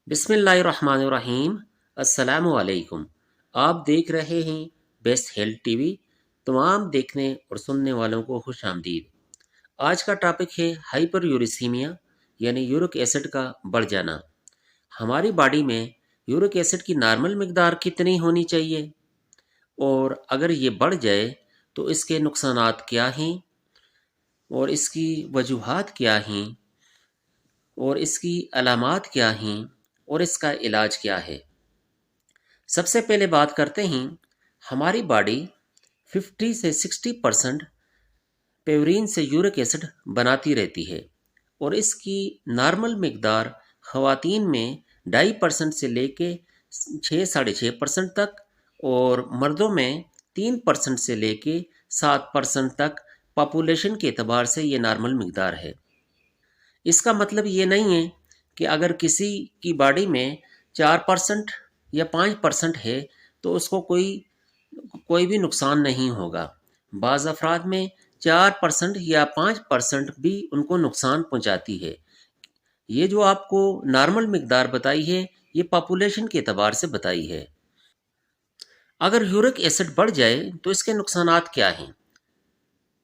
बिस्मिल्लाहिर्रहमानिर्रहीम। अस्सलामु अलैकुम। आप देख रहे हैं बेस्ट हेल्थ टीवी। तमाम देखने और सुनने वालों को खुश आमदीद। आज का टॉपिक है हाइपर यूरिसीमिया यानी यूरिक एसिड का बढ़ जाना। हमारी बॉडी में यूरिक एसिड की नॉर्मल मिकदार कितनी होनी चाहिए और अगर ये बढ़ जाए तो इसके नुकसानात क्या हैं और इसकी वजूहात क्या हैं और इसकी अलामात क्या हैं और इसका इलाज क्या है। सबसे पहले बात करते हैं, हमारी बॉडी 50 से 60% पेवरीन से यूरिक एसिड बनाती रहती है और इसकी नॉर्मल मिकदार ख़वातीन में 2.5% से लेके 6-6.5% तक और मर्दों में 3% से लेके 7% तक पॉपुलेशन के एतबार से ये नॉर्मल मिकदार है। इसका मतलब ये नहीं है कि अगर किसी की बॉडी में 4% या 5% है तो उसको कोई भी नुकसान नहीं होगा। बाज़ अफराद में 4% या 5% भी उनको नुकसान पहुंचाती है। ये जो आपको नॉर्मल मिकदार बताई है ये पॉपुलेशन के एतबार से बताई है। अगर यूरिक एसिड बढ़ जाए तो इसके नुकसानात क्या हैं।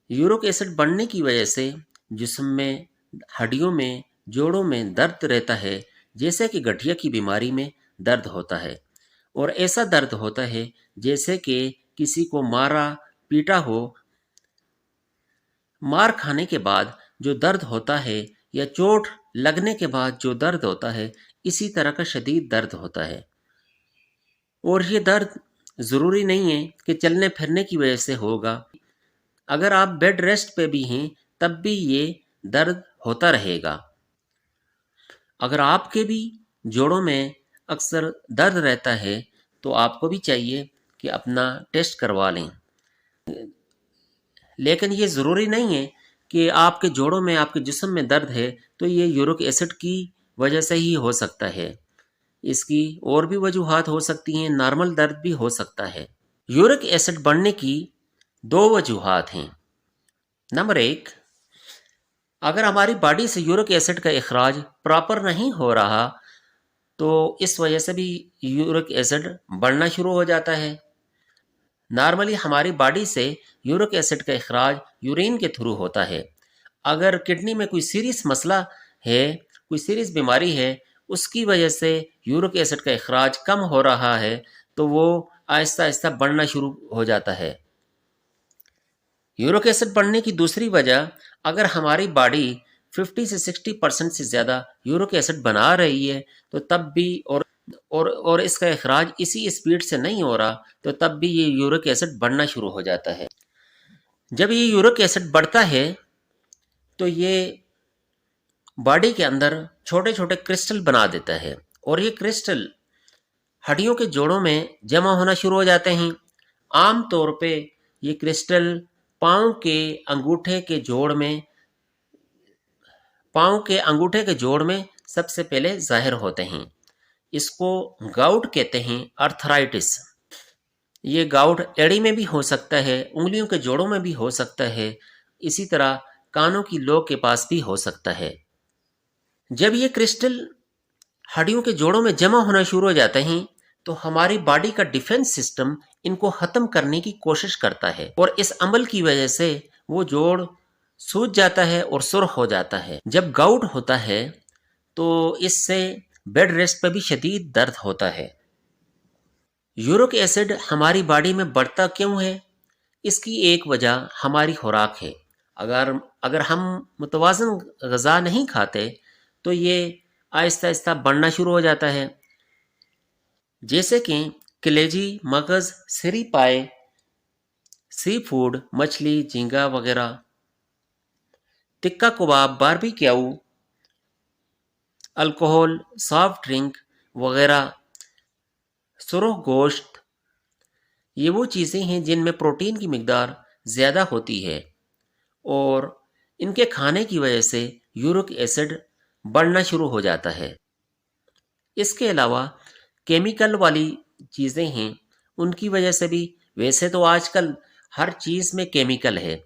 यूरिक एसिड बढ़ने की वजह से जिस्म में, हड्डियों में, जोड़ों में दर्द रहता है, जैसे कि गठिया की बीमारी में दर्द होता है और ऐसा दर्द होता है जैसे कि किसी को मारा पीटा हो। मार खाने के बाद जो दर्द होता है या चोट लगने के बाद जो दर्द होता है, इसी तरह का शदीद दर्द होता है। और ये दर्द ज़रूरी नहीं है कि चलने फिरने की वजह से होगा। अगर आप बेड रेस्ट पे भी हैं तब भी ये दर्द होता रहेगा। अगर आपके भी जोड़ों में अक्सर दर्द रहता है तो आपको भी चाहिए कि अपना टेस्ट करवा लें। लेकिन ये ज़रूरी नहीं है कि आपके जोड़ों में, आपके जिस्म में दर्द है तो ये यूरिक एसिड की वजह से ही हो सकता है। इसकी और भी वजूहात हो सकती हैं, नॉर्मल दर्द भी हो सकता है। यूरिक एसिड बढ़ने की 2 वजूहात हैं। नंबर 1, अगर हमारी बॉडी से यूरिक एसिड का इखराज प्रॉपर नहीं हो रहा तो इस वजह से भी यूरिक एसिड बढ़ना शुरू हो जाता है। नॉर्मली हमारी बॉडी से यूरिक एसिड का इखराज यूरिन के थ्रू होता है। अगर किडनी में कोई सीरियस मसला है, कोई सीरियस बीमारी है, उसकी वजह से यूरिक एसिड का इखराज कम हो रहा है तो वो आहिस्ता आहिस्ता बढ़ना शुरू हो जाता है। यूरिक एसिड बढ़ने की दूसरी वजह, अगर हमारी बॉडी 50 से 60% से ज़्यादा यूरिक एसिड बना रही है तो तब भी और इसका इखराज इसी स्पीड से नहीं हो रहा तो तब भी ये यूरिक एसिड बढ़ना शुरू हो जाता है। जब ये यूरिक एसिड बढ़ता है तो ये बॉडी के अंदर छोटे छोटे क्रिस्टल बना देता है और ये क्रिस्टल हड्डियों के जोड़ों में जमा होना शुरू हो जाते हैं। आम तौर पे ये क्रिस्टल पाँव के अंगूठे के जोड़ में सबसे पहले जाहिर होते हैं। इसको गाउट कहते हैं, अर्थराइटिस। ये गाउट एड़ी में भी हो सकता है, उंगलियों के जोड़ों में भी हो सकता है, इसी तरह कानों की लौ के पास भी हो सकता है। जब ये क्रिस्टल हड्डियों के जोड़ों में जमा होना शुरू हो जाते हैं तो हमारी बॉडी का डिफेंस सिस्टम इनको ख़त्म करने की कोशिश करता है और इस अमल की वजह से वो जोड़ सूज जाता है और सुर्ख हो जाता है। जब गाउट होता है तो इससे बेड रेस्ट पर भी शदीद दर्द होता है। यूरिक एसिड हमारी बॉडी में बढ़ता क्यों है? इसकी एक वजह हमारी खुराक है। अगर हम मुतवाज़न ग़िज़ा नहीं खाते तो ये आहिस्ता आहिस्ता बढ़ना शुरू हो जाता है। जैसे कि कलेजी, मगज़, सरी पाए, सी फूड, मछली, झींगा वगैरह, टिक्का कबाब, बारबेक्यू, अल्कोहल, सॉफ्ट ड्रिंक वगैरह, सुरख गोश्त, ये वो चीज़ें हैं जिनमें प्रोटीन की मिकदार ज़्यादा होती है और इनके खाने की वजह से यूरिक एसिड बढ़ना शुरू हो जाता है। इसके अलावा केमिकल वाली चीज़ें हैं, उनकी वजह से भी, वैसे तो आजकल हर चीज़ में केमिकल है।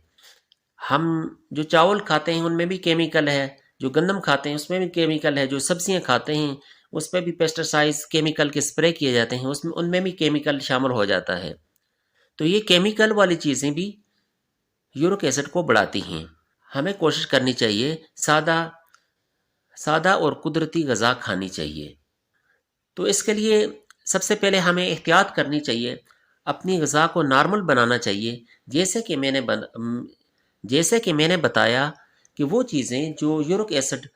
हम जो चावल खाते हैं उनमें भी केमिकल है, जो गंदम खाते हैं उसमें भी केमिकल है, जो सब्जियां खाते हैं اس پہ بھی پیسٹیسائڈز کیمیکل کے اسپرے کیے جاتے ہیں، ان میں بھی کیمیکل شامل ہو جاتا ہے۔ تو یہ کیمیکل والی چیزیں بھی یورک ایسڈ کو بڑھاتی ہیں۔ ہمیں کوشش کرنی چاہیے سادہ اور قدرتی غذا کھانی چاہیے۔ تو اس کے لیے سب سے پہلے ہمیں احتیاط کرنی چاہیے، اپنی غذا کو نارمل بنانا چاہیے، جیسے کہ میں نے بتایا کہ وہ چیزیں جو یورک ایسڈ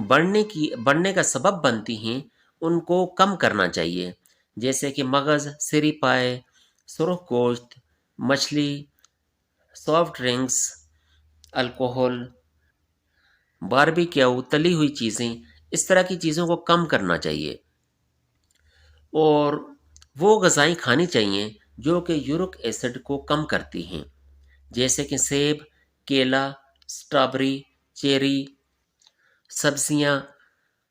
بڑھنے کا سبب بنتی ہیں ان کو کم کرنا چاہیے، جیسے کہ مغز، سری پائے، سرخ گوشت، مچھلی، سافٹ ڈرنکس، الکوہل، باربیکیو، تلی ہوئی چیزیں، اس طرح کی چیزوں کو کم کرنا چاہیے، اور وہ غذائیں کھانی چاہیے جو کہ یورک ایسڈ کو کم کرتی ہیں، جیسے کہ سیب، کیلا، سٹرابری، چیری، سبزیاں،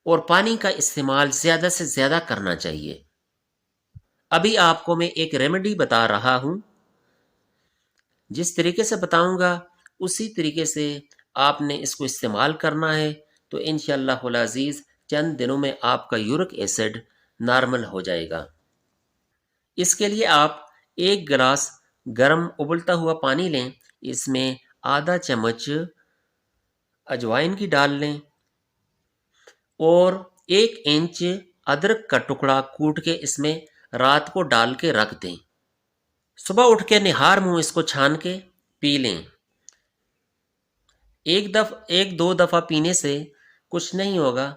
اور پانی کا استعمال زیادہ سے زیادہ کرنا چاہیے۔ ابھی آپ کو میں ایک ریمیڈی بتا رہا ہوں، جس طریقے سے بتاؤں گا اسی طریقے سے آپ نے اس کو استعمال کرنا ہے، تو انشاءاللہ العزیز چند دنوں میں آپ کا یورک ایسڈ نارمل ہو جائے گا۔ اس کے لیے آپ ایک گلاس گرم ابلتا ہوا پانی لیں، اس میں آدھا چمچ اجوائن کی ڈال لیں، اور 1 انچ ادرک کا ٹکڑا کوٹ کے اس میں رات کو ڈال کے رکھ دیں۔ صبح اٹھ کے نہار منہ اس کو چھان کے پی لیں۔ ایک دو دفعہ پینے سے کچھ نہیں ہوگا،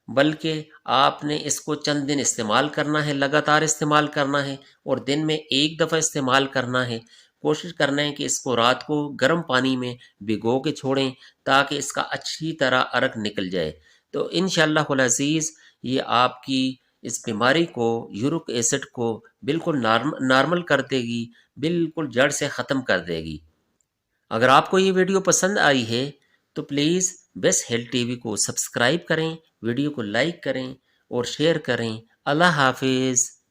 بلکہ آپ نے اس کو چند دن استعمال کرنا ہے، لگاتار استعمال کرنا ہے، اور دن میں ایک دفعہ استعمال کرنا ہے۔ کوشش کرنا ہے کہ اس کو رات کو گرم پانی میں بھگو کے چھوڑیں تاکہ اس کا اچھی طرح عرق نکل جائے۔ تو انشاءاللہ العزیز یہ آپ کی اس بیماری کو، یورک ایسڈ کو بالکل نارمل کر دے گی، بالکل جڑ سے ختم کر دے گی۔ اگر آپ کو یہ ویڈیو پسند آئی ہے تو please best health T V کو سبسکرائب کریں، ویڈیو کو لائک کریں اور شیئر کریں۔ اللہ حافظ۔